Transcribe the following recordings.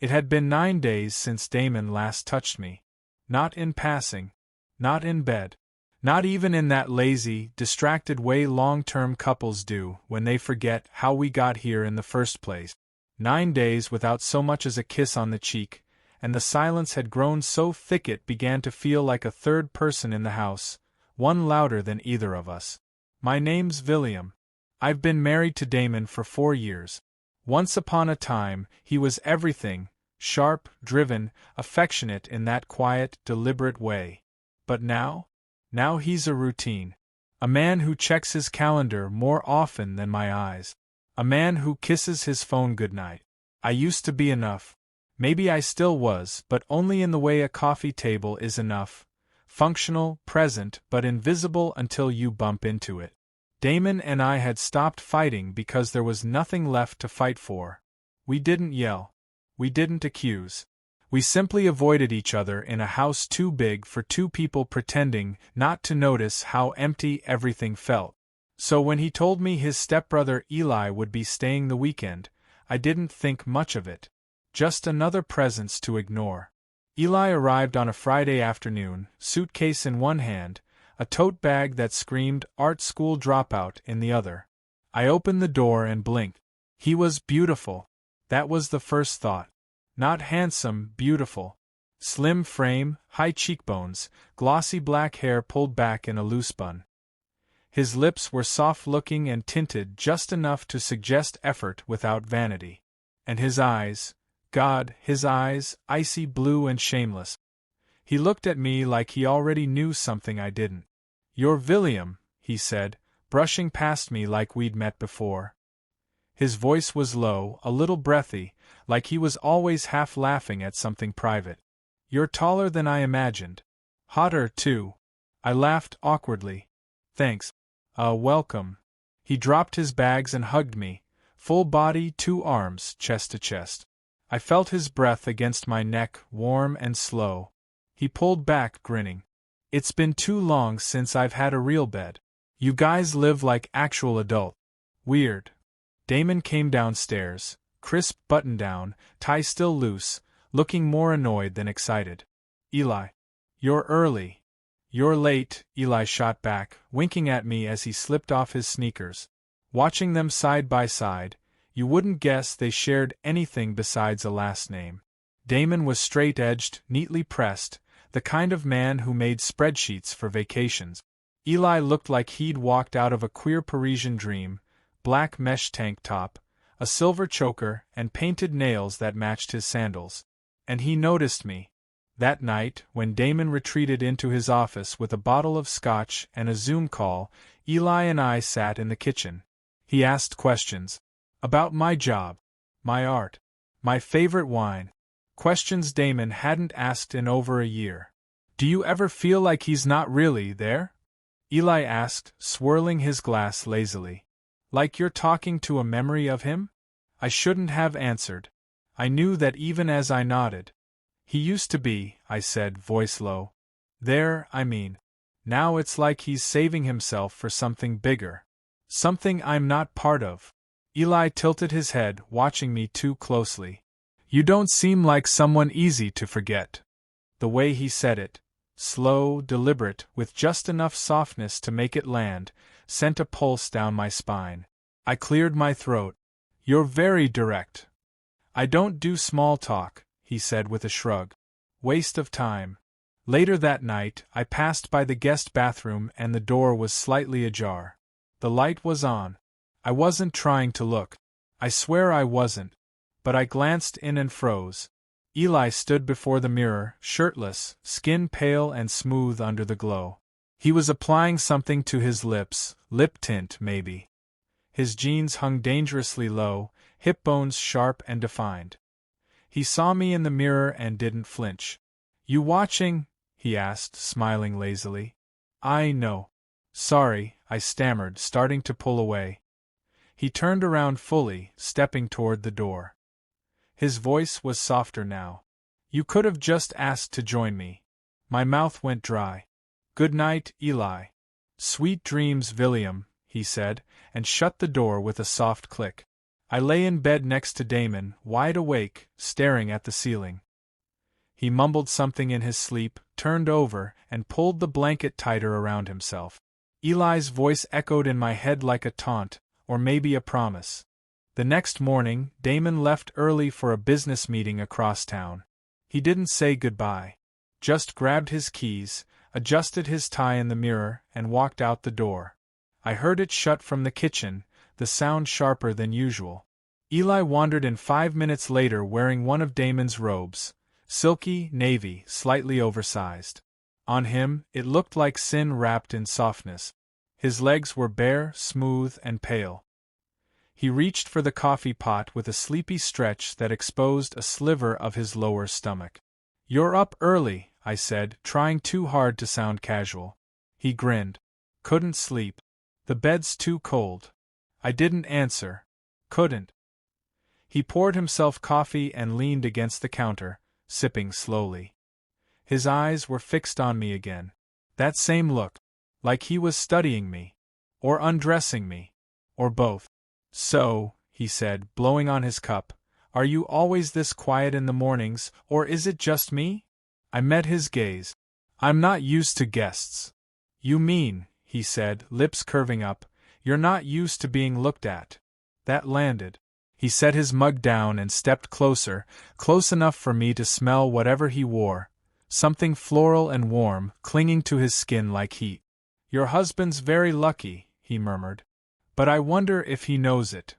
It had been 9 days since Damon last touched me. Not in passing. Not in bed. Not even in that lazy, distracted way long-term couples do when they forget how we got here in the first place. 9 days without so much as a kiss on the cheek, and the silence had grown so thick it began to feel like a third person in the house, one louder than either of us. My name's Villiam. I've been married to Damon for 4 years. Once upon a time, he was everything, sharp, driven, affectionate in that quiet, deliberate way. But now? Now he's a routine. A man who checks his calendar more often than my eyes. A man who kisses his phone goodnight. I used to be enough. Maybe I still was, but only in the way a coffee table is enough. Functional, present, but invisible until you bump into it. Damon and I had stopped fighting because there was nothing left to fight for. We didn't yell. We didn't accuse. We simply avoided each other in a house too big for two people pretending not to notice how empty everything felt. So when he told me his stepbrother Eli would be staying the weekend, I didn't think much of it. Just another presence to ignore. Eli arrived on a Friday afternoon, suitcase in one hand, a tote bag that screamed art school dropout in the other. I opened the door and blinked. He was beautiful. That was the first thought. Not handsome, beautiful. Slim frame, high cheekbones, glossy black hair pulled back in a loose bun. His lips were soft-looking and tinted just enough to suggest effort without vanity. And his eyes, God, his eyes, icy blue and shameless. He looked at me like he already knew something I didn't. "You're Villiam," he said, brushing past me like we'd met before. His voice was low, a little breathy, like he was always half laughing at something private. "You're taller than I imagined. Hotter, too." I laughed awkwardly. "Thanks. Welcome." He dropped his bags and hugged me, full body, 2 arms, chest to chest. I felt his breath against my neck, warm and slow. He pulled back, grinning. "It's been too long since I've had a real bed. You guys live like actual adults. Weird." Damon came downstairs, crisp button-down, tie still loose, looking more annoyed than excited. "Eli. You're early." "You're late," Eli shot back, winking at me as he slipped off his sneakers. Watching them side by side, you wouldn't guess they shared anything besides a last name. Damon was straight-edged, neatly pressed, the kind of man who made spreadsheets for vacations. Eli looked like he'd walked out of a queer Parisian dream, black mesh tank top, a silver choker, and painted nails that matched his sandals. And he noticed me. That night, when Damon retreated into his office with a bottle of scotch and a Zoom call, Eli and I sat in the kitchen. He asked questions. About my job, my art, my favorite wine. Questions Damon hadn't asked in over a year. "Do you ever feel like he's not really there?" Eli asked, swirling his glass lazily. "Like you're talking to a memory of him?" I shouldn't have answered. I knew that even as I nodded. "He used to be," I said, voice low. "There, I mean. Now it's like he's saving himself for something bigger. Something I'm not part of." Eli tilted his head, watching me too closely. "You don't seem like someone easy to forget." The way he said it, slow, deliberate, with just enough softness to make it land, sent a pulse down my spine. I cleared my throat. "You're very direct." "I don't do small talk," he said with a shrug. "Waste of time." Later that night, I passed by the guest bathroom and the door was slightly ajar. The light was on. I wasn't trying to look. I swear I wasn't. But I glanced in and froze. Eli stood before the mirror, shirtless, skin pale and smooth under the glow. He was applying something to his lips, lip tint maybe. His jeans hung dangerously low, hip bones sharp and defined. He saw me in the mirror and didn't flinch. "You watching?" he asked, smiling lazily. "I know. Sorry," I stammered, starting to pull away. He turned around fully, stepping toward the door. His voice was softer now. "You could have just asked to join me." My mouth went dry. "Good night, Eli." "Sweet dreams, Villiam," he said, and shut the door with a soft click. I lay in bed next to Damon, wide awake, staring at the ceiling. He mumbled something in his sleep, turned over, and pulled the blanket tighter around himself. Eli's voice echoed in my head like a taunt, or maybe a promise. The next morning, Damon left early for a business meeting across town. He didn't say goodbye. Just grabbed his keys, adjusted his tie in the mirror, and walked out the door. I heard it shut from the kitchen, the sound sharper than usual. Eli wandered in 5 minutes later wearing one of Damon's robes, silky, navy, slightly oversized. On him, it looked like sin wrapped in softness. His legs were bare, smooth, and pale. He reached for the coffee pot with a sleepy stretch that exposed a sliver of his lower stomach. "You're up early," I said, trying too hard to sound casual. He grinned. "Couldn't sleep. The bed's too cold." I didn't answer. Couldn't. He poured himself coffee and leaned against the counter, sipping slowly. His eyes were fixed on me again. That same look. Like he was studying me. Or undressing me. Or both. "So," he said, blowing on his cup, "are you always this quiet in the mornings, or is it just me?" I met his gaze. "I'm not used to guests." "You mean," he said, lips curving up, "you're not used to being looked at." That landed. He set his mug down and stepped closer, close enough for me to smell whatever he wore, something floral and warm, clinging to his skin like heat. "Your husband's very lucky," he murmured. "But I wonder if he knows it."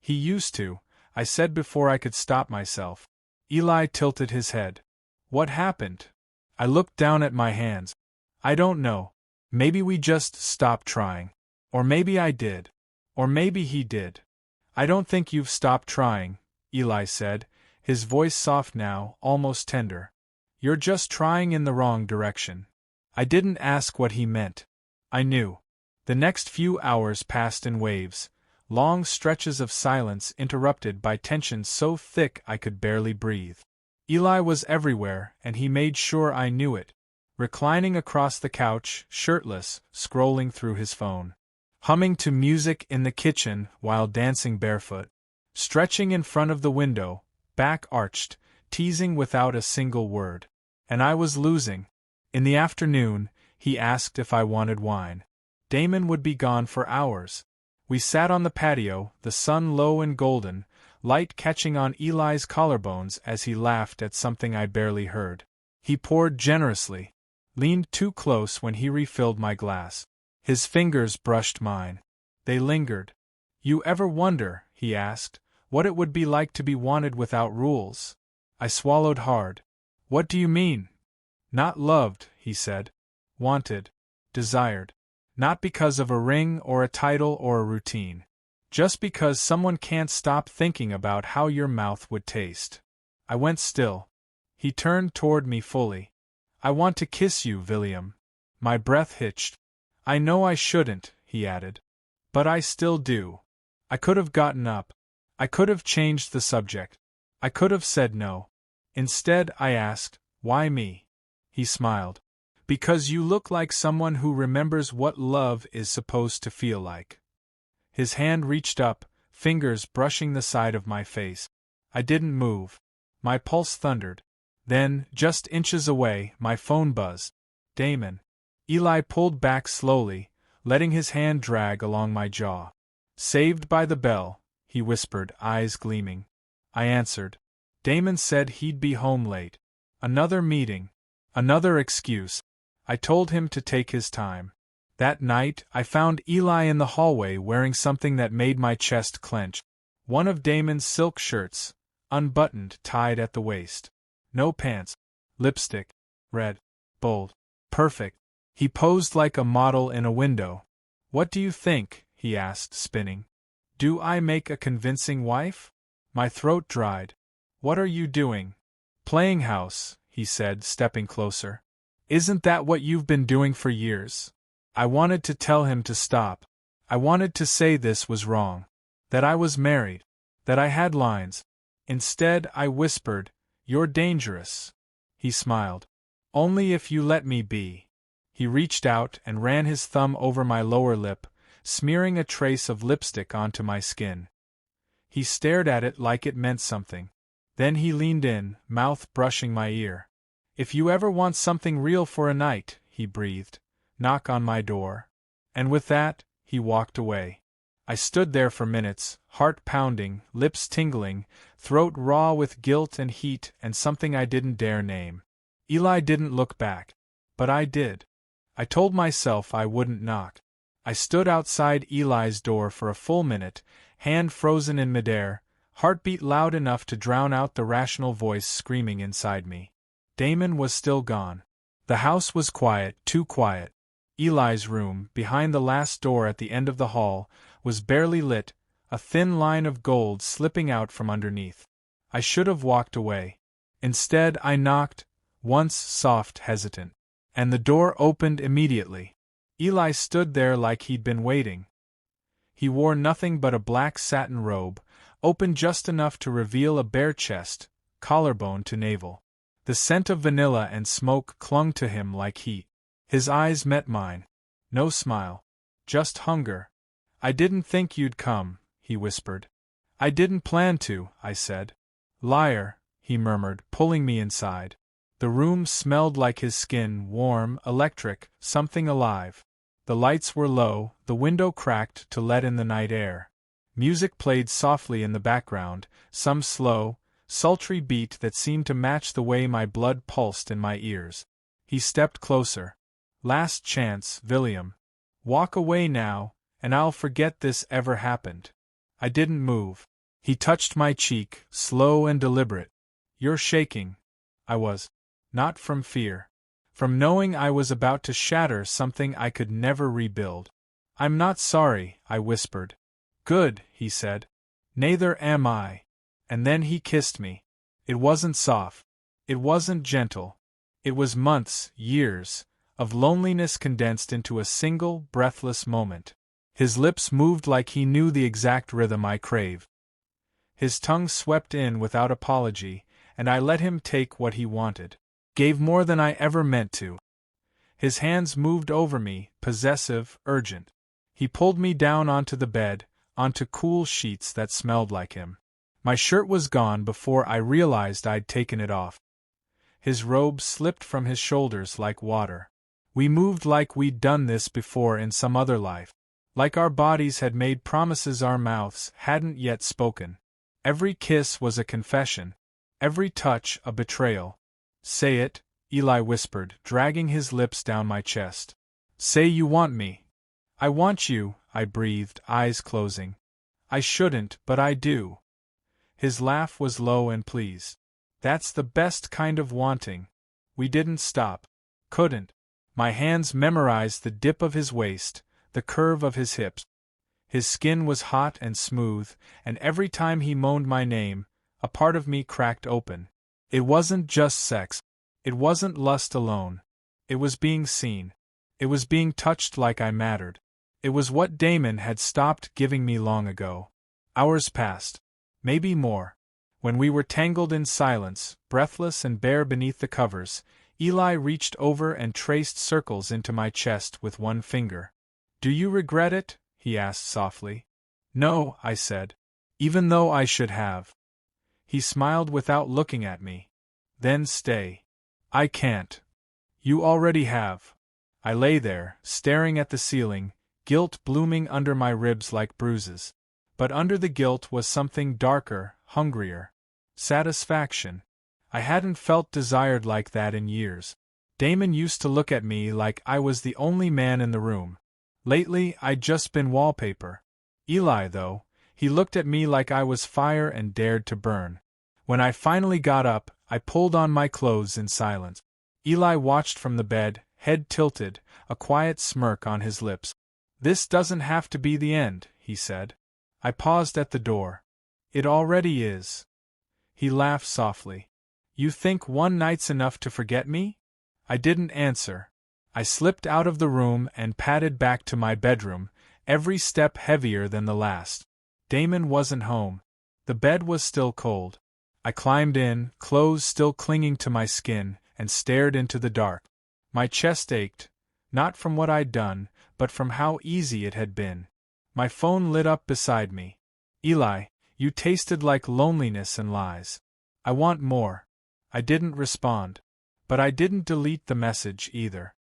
"He used to," I said before I could stop myself. Eli tilted his head. "What happened?" I looked down at my hands. "I don't know. Maybe we just stopped trying. Or maybe I did. Or maybe he did." "I don't think you've stopped trying," Eli said, his voice soft now, almost tender. "You're just trying in the wrong direction." I didn't ask what he meant. I knew. The next few hours passed in waves, long stretches of silence interrupted by tension so thick I could barely breathe. Eli was everywhere, and he made sure I knew it, reclining across the couch, shirtless, scrolling through his phone. Humming to music in the kitchen while dancing barefoot. Stretching in front of the window, back arched, teasing without a single word. And I was losing. In the afternoon, he asked if I wanted wine. Damon would be gone for hours. We sat on the patio, the sun low and golden, light catching on Eli's collarbones as he laughed at something I barely heard. He poured generously, leaned too close when he refilled my glass. His fingers brushed mine. They lingered. "You ever wonder," he asked, "what it would be like to be wanted without rules?" I swallowed hard. "What do you mean?" "Not loved," he said. "Wanted. Desired. Not because of a ring or a title or a routine. Just because someone can't stop thinking about how your mouth would taste." I went still. He turned toward me fully. "I want to kiss you, Villiam." My breath hitched. "I know I shouldn't," he added. "But I still do." I could have gotten up. I could have changed the subject. I could have said no. Instead, I asked, "Why me?" He smiled. "Because you look like someone who remembers what love is supposed to feel like." His hand reached up, fingers brushing the side of my face. I didn't move. My pulse thundered. Then, just inches away, my phone buzzed. "Damon." Eli pulled back slowly, letting his hand drag along my jaw. "Saved by the bell," he whispered, eyes gleaming. I answered. Damon said he'd be home late. Another meeting. Another excuse. I told him to take his time. That night, I found Eli in the hallway wearing something that made my chest clench. One of Damon's silk shirts, unbuttoned, tied at the waist. No pants. Lipstick. Red. Bold. Perfect. He posed like a model in a window. "What do you think?" he asked, spinning. "Do I make a convincing wife?" My throat dried. "What are you doing?" "Playing house," he said, stepping closer. "Isn't that what you've been doing for years?" I wanted to tell him to stop. I wanted to say this was wrong. That I was married. That I had lines. Instead, I whispered, "You're dangerous." He smiled. "Only if you let me be." He reached out and ran his thumb over my lower lip, smearing a trace of lipstick onto my skin. He stared at it like it meant something. Then he leaned in, mouth brushing my ear. "If you ever want something real for a night," he breathed, "knock on my door." And with that, he walked away. I stood there for minutes, heart pounding, lips tingling, throat raw with guilt and heat and something I didn't dare name. Eli didn't look back. But I did. I told myself I wouldn't knock. I stood outside Eli's door for a full minute, hand frozen in midair, heartbeat loud enough to drown out the rational voice screaming inside me. Damon was still gone. The house was quiet, too quiet. Eli's room, behind the last door at the end of the hall, was barely lit, a thin line of gold slipping out from underneath. I should have walked away. Instead, I knocked, once soft, hesitant. And the door opened immediately. Eli stood there like he'd been waiting. He wore nothing but a black satin robe, open just enough to reveal a bare chest, collarbone to navel. The scent of vanilla and smoke clung to him like heat. His eyes met mine. No smile. Just hunger. "I didn't think you'd come," he whispered. "I didn't plan to," I said. "Liar," he murmured, pulling me inside. The room smelled like his skin, warm, electric, something alive. The lights were low, the window cracked to let in the night air. Music played softly in the background, some slow, sultry beat that seemed to match the way my blood pulsed in my ears. He stepped closer. "Last chance, Villiam. Walk away now, and I'll forget this ever happened." I didn't move. He touched my cheek, slow and deliberate. "You're shaking." I was. Not from fear. From knowing I was about to shatter something I could never rebuild. "I'm not sorry," I whispered. "Good," he said. "Neither am I." And then he kissed me. It wasn't soft. It wasn't gentle. It was months, years, of loneliness condensed into a single, breathless moment. His lips moved like he knew the exact rhythm I craved. His tongue swept in without apology, and I let him take what he wanted. Gave more than I ever meant to. His hands moved over me, possessive, urgent. He pulled me down onto the bed, onto cool sheets that smelled like him. My shirt was gone before I realized I'd taken it off. His robe slipped from his shoulders like water. We moved like we'd done this before in some other life. Like our bodies had made promises our mouths hadn't yet spoken. Every kiss was a confession. Every touch a betrayal. "Say it," Eli whispered, dragging his lips down my chest. "Say you want me." "I want you," I breathed, eyes closing. "I shouldn't, but I do." His laugh was low and pleased. "That's the best kind of wanting." We didn't stop. Couldn't. My hands memorized the dip of his waist, the curve of his hips. His skin was hot and smooth, and every time he moaned my name, a part of me cracked open. It wasn't just sex. It wasn't lust alone. It was being seen. It was being touched like I mattered. It was what Damon had stopped giving me long ago. Hours passed. Maybe more. When we were tangled in silence, breathless and bare beneath the covers, Eli reached over and traced circles into my chest with one finger. "Do you regret it?" he asked softly. "No," I said. "Even though I should have." He smiled without looking at me. "Then stay." "I can't." "You already have." I lay there, staring at the ceiling, guilt blooming under my ribs like bruises. But under the guilt was something darker, hungrier. Satisfaction. I hadn't felt desired like that in years. Damon used to look at me like I was the only man in the room. Lately, I'd just been wallpaper. Eli, though, he looked at me like I was fire and dared to burn. When I finally got up, I pulled on my clothes in silence. Eli watched from the bed, head tilted, a quiet smirk on his lips. "This doesn't have to be the end," he said. I paused at the door. "It already is." He laughed softly. "You think one night's enough to forget me?" I didn't answer. I slipped out of the room and padded back to my bedroom, every step heavier than the last. Damon wasn't home. The bed was still cold. I climbed in, clothes still clinging to my skin, and stared into the dark. My chest ached, not from what I'd done, but from how easy it had been. My phone lit up beside me. "Eli, You tasted like loneliness and lies. I want more. I didn't respond. But I didn't delete the message either.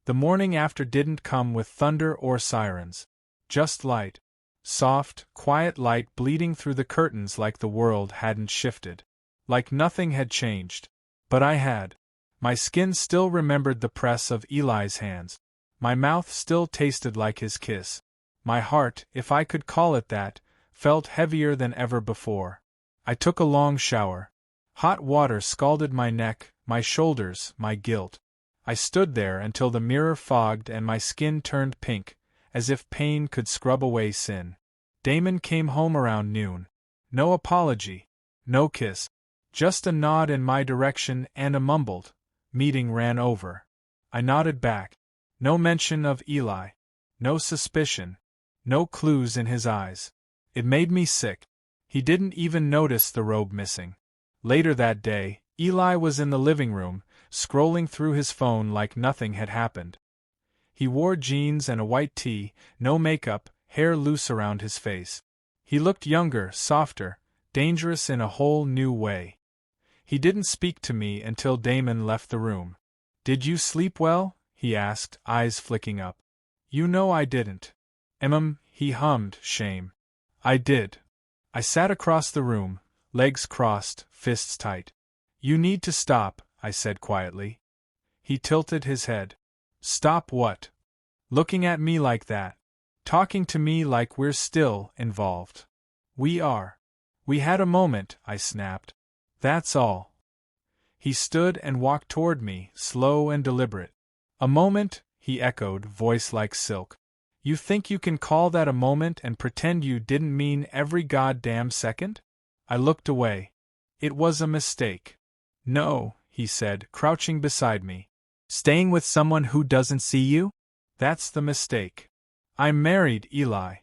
The morning after didn't come with thunder or sirens. Just light. Soft, quiet light bleeding through the curtains like the world hadn't shifted. Like nothing had changed. But I had. My skin still remembered the press of Eli's hands. My mouth still tasted like his kiss. My heart, if I could call it that, felt heavier than ever before. I took a long shower. Hot water scalded my neck, my shoulders, my guilt. I stood there until the mirror fogged and my skin turned pink, as if pain could scrub away sin. Damon came home around noon. No apology. No kiss. Just a nod in my direction and a mumbled, "Meeting ran over." I nodded back. No mention of Eli. No suspicion. No clues in his eyes. It made me sick. He didn't even notice the robe missing. Later that day, Eli was in the living room, scrolling through his phone like nothing had happened. He wore jeans and a white tee, no makeup, hair loose around his face. He looked younger, softer, dangerous in a whole new way. He didn't speak to me until Damon left the room. "Did you sleep well?" he asked, eyes flicking up. "You know I didn't." He hummed, shame. "I did." I sat across the room, legs crossed, fists tight. "You need to stop," I said quietly. He tilted his head. "Stop what?" "Looking at me like that. Talking to me like we're still involved." "We are." "We had a moment," I snapped. "That's all." He stood and walked toward me, slow and deliberate. "A moment," he echoed, voice like silk. "You think you can call that a moment and pretend you didn't mean every goddamn second?" I looked away. "It was a mistake." "No," he said, crouching beside me. "Staying with someone who doesn't see you? That's the mistake. I'm married, Eli.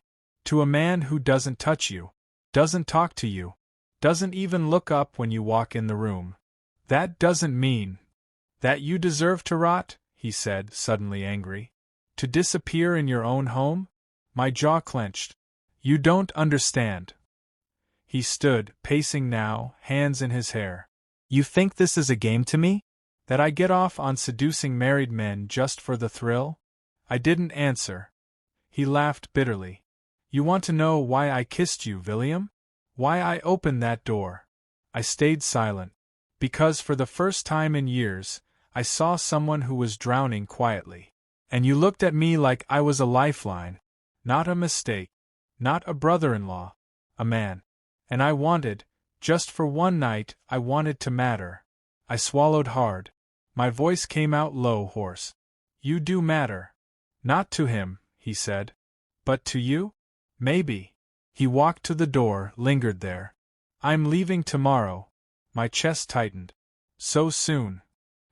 To a man who doesn't touch you, doesn't talk to you, doesn't even look up when you walk in the room. That doesn't mean that you deserve to rot," he said, suddenly angry. "To disappear in your own home?" My jaw clenched. "You don't understand." He stood, pacing now, hands in his hair. "You think this is a game to me? That I get off on seducing married men just for the thrill?" I didn't answer. He laughed bitterly. "You want to know why I kissed you, Villiam? Why I opened that door?" I stayed silent. "Because for the first time in years, I saw someone who was drowning quietly. And you looked at me like I was a lifeline. Not a mistake. Not a brother-in-law. A man. And I wanted, just for one night, I wanted to matter." I swallowed hard. My voice came out low, hoarse. "You do matter. Not to him," he said. "But to you? Maybe." He walked to the door, lingered there. "I'm leaving tomorrow." My chest tightened. "So soon?"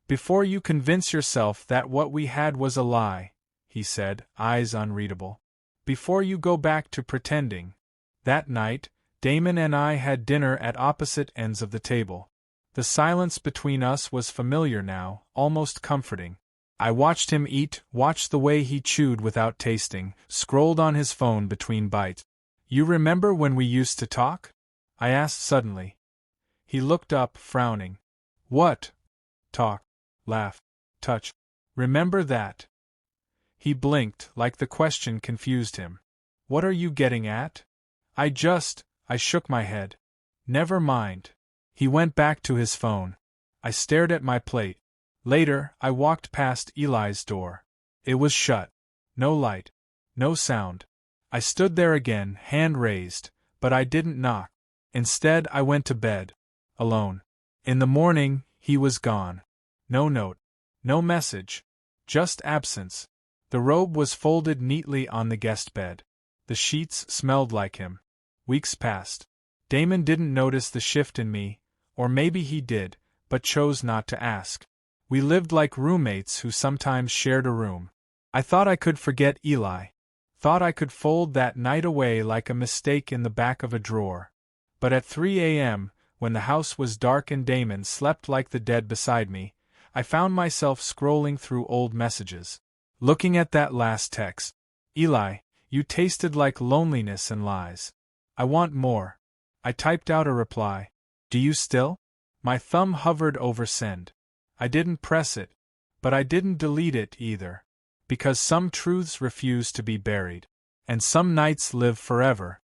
"Before you convince yourself that what we had was a lie," he said, eyes unreadable. "Before you go back to pretending." That night, Damon and I had dinner at opposite ends of the table. The silence between us was familiar now, almost comforting. I watched him eat, watched the way he chewed without tasting, scrolled on his phone between bites. "You remember when we used to talk?" I asked suddenly. He looked up, frowning. "What? Talk, laugh, touch. Remember that?" He blinked, like the question confused him. "What are you getting at?" I shook my head. "Never mind." He went back to his phone. I stared at my plate. Later, I walked past Eli's door. It was shut. No light. No sound. I stood there again, hand raised, but I didn't knock. Instead, I went to bed. Alone. In the morning, he was gone. No note. No message. Just absence. The robe was folded neatly on the guest bed. The sheets smelled like him. Weeks passed. Damon didn't notice the shift in me, or maybe he did, but chose not to ask. We lived like roommates who sometimes shared a room. I thought I could forget Eli. Thought I could fold that night away like a mistake in the back of a drawer. But at 3 a.m., when the house was dark and Damon slept like the dead beside me, I found myself scrolling through old messages. Looking at that last text. "Eli, you tasted like loneliness and lies. I want more. I typed out a reply. Do you still? My thumb hovered over send. I didn't press it, but I didn't delete it either. Because some truths refuse to be buried. And some nights live forever,